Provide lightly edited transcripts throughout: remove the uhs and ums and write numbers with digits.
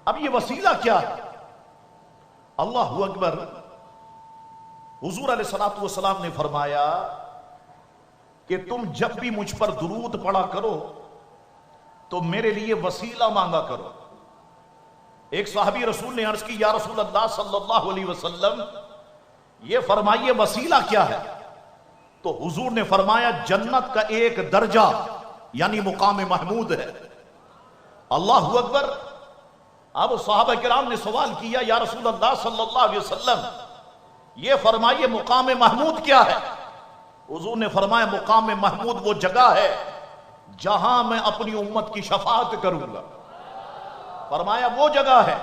اب یہ وسیلہ کیا ہے؟ اللہ اکبر. حضور علیہ الصلوۃ والسلام نے فرمایا کہ تم جب بھی مجھ پر درود پڑھا کرو تو میرے لیے وسیلہ مانگا کرو. ایک صحابی رسول نے عرض کی یا رسول اللہ صلی اللہ علیہ وسلم یہ فرمائیے وسیلہ کیا ہے؟ تو حضور نے فرمایا جنت کا ایک درجہ یعنی مقام محمود ہے. اللہ اکبر. اب صحابہ کرام نے سوال کیا یا رسول اللہ صلی اللہ علیہ وسلم یہ فرمائیے مقام محمود کیا ہے؟ حضور نے فرمایا مقام محمود وہ جگہ ہے جہاں میں اپنی امت کی شفاعت کروں گا. فرمایا وہ جگہ ہے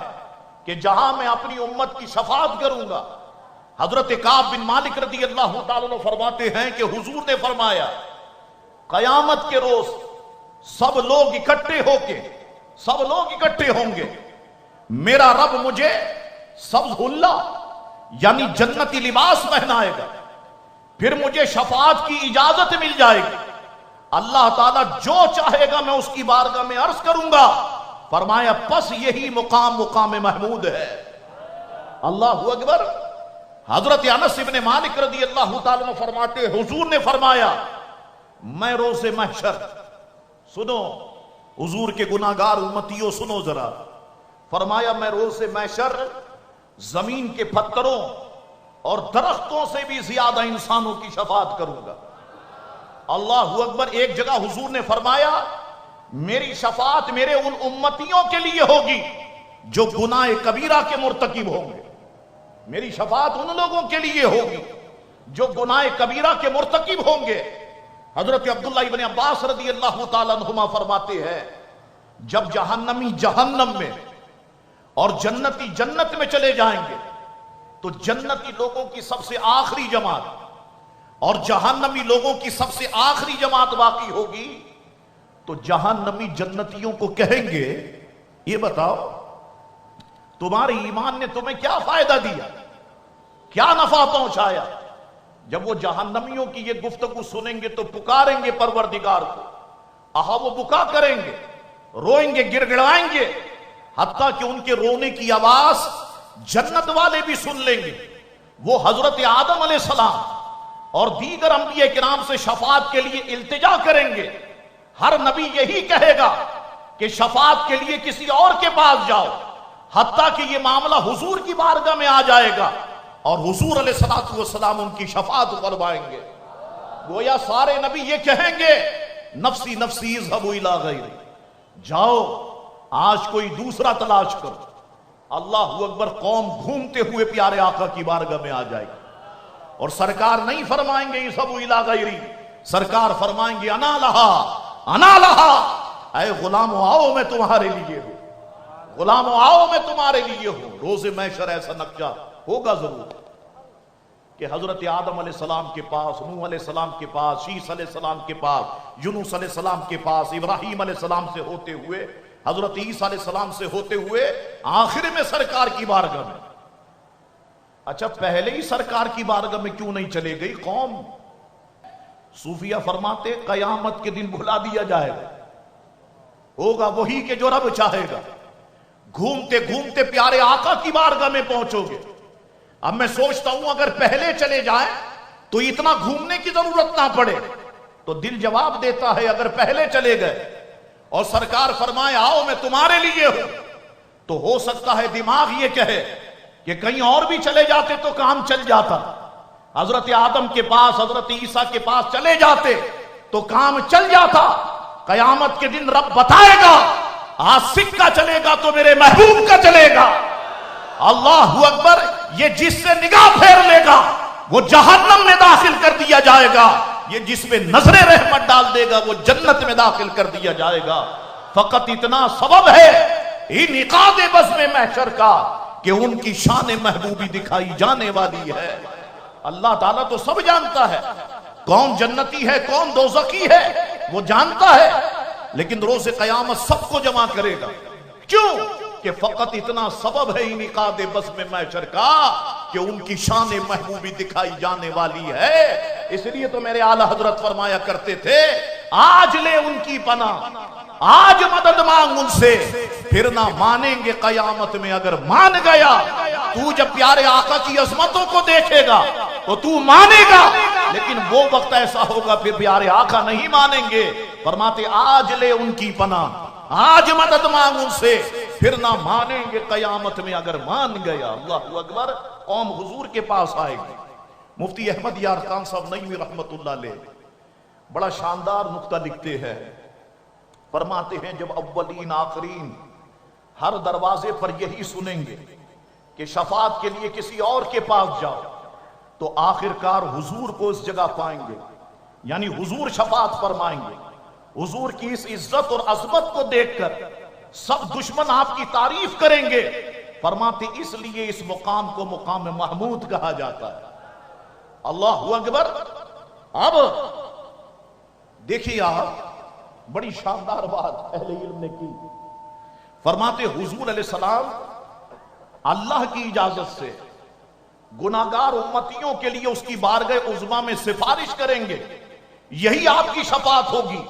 کہ جہاں میں اپنی امت کی شفاعت کروں گا. حضرت کعب بن مالک رضی اللہ تعالیٰ عنہ فرماتے ہیں کہ حضور نے فرمایا قیامت کے روز سب لوگ اکٹھے ہوں گے. میرا رب مجھے سبز حلہ یعنی جنتی لباس پہنائے گا. پھر مجھے شفاعت کی اجازت مل جائے گی. اللہ تعالیٰ جو چاہے گا میں اس کی بارگاہ میں عرض کروں گا. فرمایا پس یہی مقام محمود ہے. اللہ اکبر. حضرت انس بن مالک رضی اللہ تعالیٰ عنہ فرماتے حضور نے فرمایا میں روز محشر سنو حضور کے گناہگار امتیوں سنو ذرا. فرمایا میں روز محشر زمین کے پتھروں اور درختوں سے بھی زیادہ انسانوں کی شفاعت کروں گا. اللہ اکبر. ایک جگہ حضور نے فرمایا میری شفاعت میرے ان امتیوں کے لیے ہوگی جو گناہ کبیرہ کے مرتکب ہوں گے. میری شفاعت ان لوگوں کے لیے ہوگی جو گناہ کبیرہ کے مرتکب ہوں گے. حضرت عبداللہ ابن عباس رضی اللہ تعالیٰ عنہما فرماتے ہیں جب جہنمی جہنم میں اور جنتی جنت میں چلے جائیں گے تو جنتی لوگوں کی سب سے آخری جماعت اور جہنمی لوگوں کی سب سے آخری جماعت باقی ہوگی. تو جہنمی جنتیوں کو کہیں گے یہ بتاؤ تمہارے ایمان نے تمہیں کیا فائدہ دیا, کیا نفع پہنچایا؟ جب وہ جہنمیوں کی یہ گفتگو سنیں گے تو پکاریں گے پروردگار کو. وہ بکا کریں گے, روئیں گے, گڑ گڑائیں گے, حتیٰ کہ ان کے رونے کی آواز جنت والے بھی سن لیں گے. وہ حضرت آدم علیہ السلام اور دیگر انبیاء کرام سے شفاعت کے لیے التجا کریں گے. ہر نبی یہی کہے گا کہ شفاعت کے لیے کسی اور کے پاس جاؤ, حتیٰ کہ یہ معاملہ حضور کی بارگاہ میں آ جائے گا اور حضور علیہ الصلوۃ والسلام ان کی شفاعت فرمائیں گے. گویا سارے نبی یہ کہیں گے نفسی نفسی اذهبوا الی غیری, جاؤ آج کوئی دوسرا تلاش کرو. اللہ اکبر. قوم گھومتے ہوئے پیارے آقا کی بارگاہ میں آ جائے گی اور سرکار نہیں فرمائیں گے اذهبوا الی غیری, سرکار فرمائیں گے انا لہا, اے غلامو آؤ میں تمہارے لیے ہوں, غلامو آؤ میں تمہارے لیے ہوں. روز محشر ایسا نقشہ ہوگا ضرور کہ حضرت آدم علیہ السلام کے پاس, نوح علیہ السلام کے پاس, شیس علیہ السلام کے پاس, یونس علیہ السلام کے پاس, ابراہیم علیہ السلام سے ہوتے ہوئے, حضرت عیسیٰ علیہ السلام سے ہوتے ہوئے آخر میں سرکار کی بارگاہ میں. اچھا پہلے ہی سرکار کی بارگاہ میں کیوں نہیں چلے گئی قوم؟ صوفیہ فرماتے قیامت کے دن بھلا دیا جائے گا, ہوگا وہی کہ جو رب چاہے گا. گھومتے گھومتے پیارے آقا کی بارگاہ میں پہنچو گے. اب میں سوچتا ہوں اگر پہلے چلے جائیں تو اتنا گھومنے کی ضرورت نہ پڑے. تو دل جواب دیتا ہے اگر پہلے چلے گئے اور سرکار فرمائے آؤ میں تمہارے لیے ہوں, تو ہو سکتا ہے دماغ یہ کہے کہ کہیں اور بھی چلے جاتے تو کام چل جاتا. حضرت آدم کے پاس, حضرت عیسیٰ کے پاس چلے جاتے تو کام چل جاتا. قیامت کے دن رب بتائے گا آج سکہ چلے گا تو میرے محبوب کا چلے گا. اللہ اکبر. یہ جس سے نگاہ پھیر لے گا وہ جہنم میں داخل کر دیا جائے گا, یہ جس پہ نظر رحمت ڈال دے گا وہ جنت میں داخل کر دیا جائے گا. فقط اتنا سبب ہے انعقاد بزم محشر کا کہ ان کی شان محبوبی دکھائی جانے والی ہے. اللہ تعالیٰ تو سب جانتا ہے, کون جنتی ہے کون دوزخی ہے وہ جانتا ہے, لیکن روز قیامت سب کو جمع کرے گا. کیوں کہ فقط اتنا سبب ہے انعقاد بزم محشر کا کہ ان کی شان محبوبی دکھائی جانے والی ہے. اس لیے تو میرے اعلیٰ حضرت فرمایا کرتے تھے آج لے ان کی پناہ، آج مدد مانگ ان سے، پھر نہ مانیں گے قیامت میں اگر مان گیا۔ تو جب پیارے آقا کی عظمتوں کو دیکھے گا تو تو مانے گا، لیکن وہ وقت ایسا ہوگا پھر پیارے آقا نہیں مانیں گے۔ فرماتے آج لے ان کی پناہ، آج مدد مانگ ان سے، پھر نہ مانیں گے قیامت میں اگر مان گیا۔ اللہ اکبر۔ قوم حضور کے پاس آئے گی۔ مفتی احمد یار خان صاحب نعیمی رحمت اللہ علیہ بڑا شاندار نقطہ لکھتے ہیں، فرماتے ہیں جب اولین آخرین ہر دروازے پر یہی سنیں گے کہ شفاعت کے لیے کسی اور کے پاس جاؤ، تو آخرکار حضور کو اس جگہ پائیں گے، یعنی حضور شفاعت فرمائیں گے۔ حضور کی اس عزت اور عظمت کو دیکھ کر سب دشمن آپ کی تعریف کریں گے۔ فرماتے اس لیے اس مقام کو مقام محمود کہا جاتا ہے۔ اللہ اکبر۔ اب دیکھیے آپ، بڑی شاندار بات اہل علم نے کی۔ فرماتے حضور علیہ السلام اللہ کی اجازت سے گناہگار امتیوں کے لیے اس کی بارگاہ عظمیٰ میں سفارش کریں گے، یہی آپ کی شفاعت ہوگی۔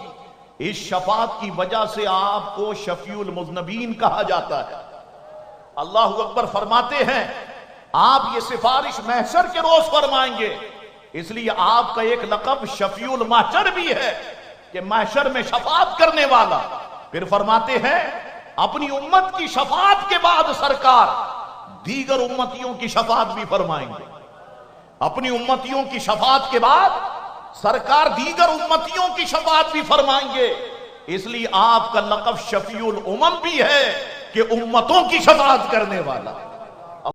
اس شفاعت کی وجہ سے آپ کو شفیع المذنبین کہا جاتا ہے۔ اللہ اکبر۔ فرماتے ہیں آپ یہ سفارش محشر کے روز فرمائیں گے، اس لیے آپ کا ایک لقب شفیع المحشر بھی ہے کہ محشر میں شفاعت کرنے والا۔ پھر فرماتے ہیں اپنی امت کی شفاعت کے بعد سرکار دیگر امتیوں کی شفاعت بھی فرمائیں گے۔ اپنی امتیوں کی شفاعت کے بعد سرکار دیگر امتیوں کی شفاعت بھی فرمائیں گے، اس لیے آپ کا لقب شفیع الامم بھی ہے کہ امتوں کی شفاعت کرنے والا۔